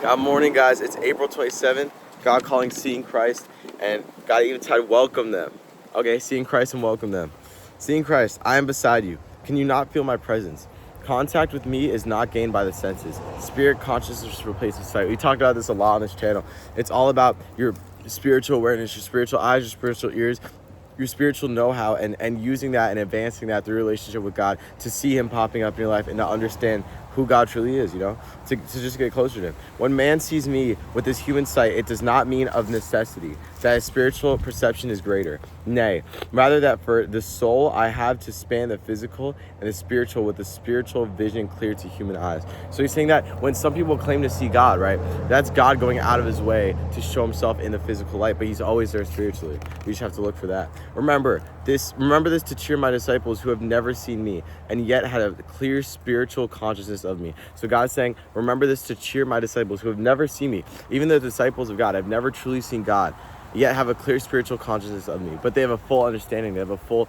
Good morning, guys. It's April 27th. God calling, seeing Christ, and God even said, welcome them. Okay, seeing Christ and welcome them. Seeing Christ, I am beside you. Can you not feel my presence? Contact with me is not gained by the senses. Spirit consciousness replaces sight. We talked about this a lot on this channel. It's all about your spiritual awareness, your spiritual eyes, your spiritual ears, your spiritual know-how, and using that and advancing that through relationship with God to see him popping up in your life and to understand who God truly is, to just get closer to him. When man sees me with his human sight, it does not mean of necessity that his spiritual perception is greater. Nay, rather that for the soul I have to span the physical and the spiritual with the spiritual vision clear to human eyes. So he's saying that when some people claim to see God, right, that's God going out of his way to show himself in the physical light, but he's always there spiritually. We just have to look for that. Remember this to cheer my disciples who have never seen me and yet had a clear spiritual consciousness of me. So God's saying, remember this to cheer my disciples who have never seen me. Even the disciples of God have never truly seen God, yet have a clear spiritual consciousness of me. But they have a full understanding. They have a full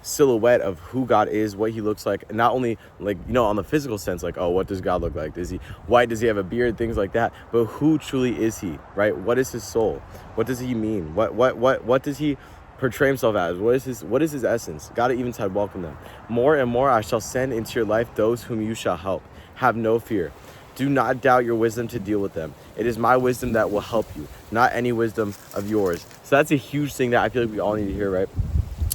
silhouette of who God is, what he looks like, and not only on the physical sense, like, oh, what does God look like? Is he white? Does he have a beard? Things like that. But who truly is he, right? What is his soul? What does he mean? What does he portray himself as? What is his essence? God even said, welcome them. More and more I shall send into your life those whom you shall help. Have no fear. Do not doubt your wisdom to deal with them. It is my wisdom that will help you, not any wisdom of yours. So that's a huge thing that I feel like we all need to hear, right?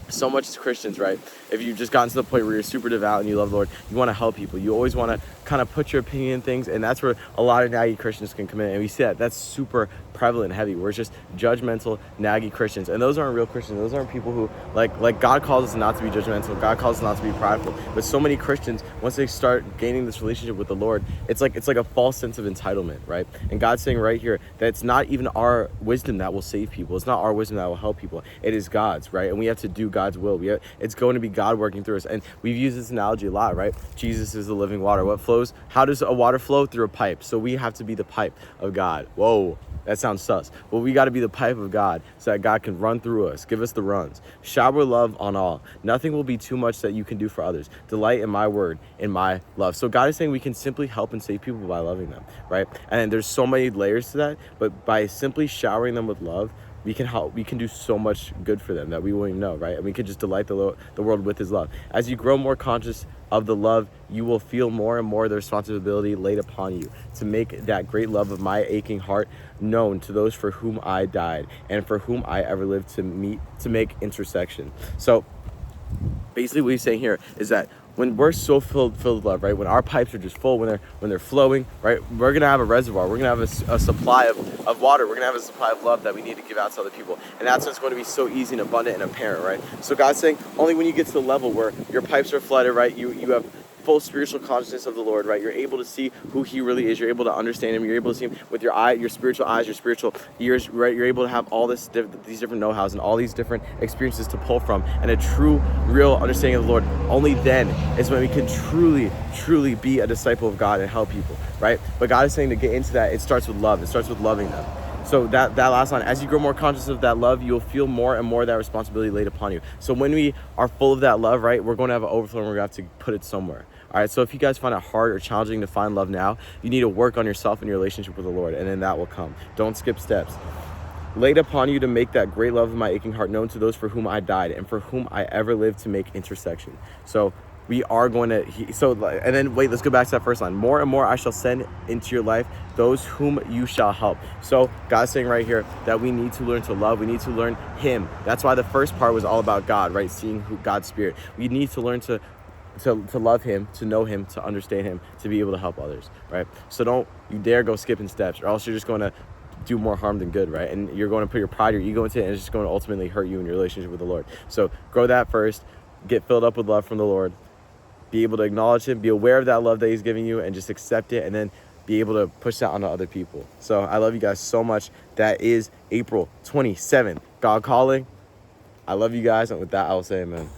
So much as Christians, right? If you've just gotten to the point where you're super devout and you love the Lord, you want to help people. You always want to kind of put your opinion in things, and that's where a lot of naggy Christians can come in. And we see that's super prevalent and heavy. We're just judgmental, naggy Christians, and those aren't real Christians. Those aren't people who like God calls us not to be judgmental. God calls us not to be prideful. But so many Christians, once they start gaining this relationship with the Lord, it's like a false sense of entitlement, right? And God's saying right here that it's not even our wisdom that will save people. It's not our wisdom that will help people. It is God's, right? And we have to do God's will. It's going to be God working through us. And we've used this analogy a lot, right? Jesus is the living water. What flows? How does a water flow? Through a pipe. So we have to be the pipe of God. Whoa, that sounds sus. But we got to be the pipe of God so that God can run through us, give us the runs. Shower love on all. Nothing will be too much that you can do for others. Delight in my word, in my love. So God is saying we can simply help and save people by loving them, right? And there's so many layers to that, but by simply showering them with love, we can help. We can do so much good for them that we won't even know, right? And we can just delight the world with his love. As you grow more conscious of the love, you will feel more and more the responsibility laid upon you to make that great love of my aching heart known to those for whom I died and for whom I ever lived to make intersection. So basically what he's saying here is that when we're so filled with love, right? When our pipes are just full, when they're flowing, right? We're gonna have a reservoir. We're gonna have a supply of water. We're gonna have a supply of love that we need to give out to other people, and that's what's going to be so easy and abundant and apparent, right? So God's saying only when you get to the level where your pipes are flooded, right? You have full spiritual consciousness of the Lord, right? You're able to see who he really is. You're able to understand him. You're able to see him with your spiritual eyes, your spiritual ears, right? You're able to have all these different know-hows and all these different experiences to pull from, and a true, real understanding of the Lord. Only then is when we can truly be a disciple of God and help people, right? But God is saying to get into that, it starts with love. It starts with loving them. So that last line, as you grow more conscious of that love, you'll feel more and more that responsibility laid upon you. So when we are full of that love, right, we're going to have an overflow and we're going to have to put it somewhere. All right, so if you guys find it hard or challenging to find love now, you need to work on yourself and your relationship with the Lord, and then that will come. Don't skip steps. Laid upon you to make that great love of my aching heart known to those for whom I died and for whom I ever lived to make intersection. So we are going to, and then wait, let's go back to that first line. More and more I shall send into your life those whom you shall help. So God's saying right here that we need to learn to love. We need to learn him. That's why the first part was all about God, right? Seeing God's spirit. We need to learn to love him, to know him, to understand him, to be able to help others, right? So don't you dare go skipping steps, or else you're just going to do more harm than good, right? And you're going to put your pride, your ego into it, and it's just going to ultimately hurt you in your relationship with the Lord. So grow that first. Get filled up with love from the Lord. Be able to acknowledge him, be aware of that love that he's giving you, and just accept it, and then be able to push that onto other people. So I love you guys so much. That is April 27th. God calling. I love you guys, and with that, I will say amen.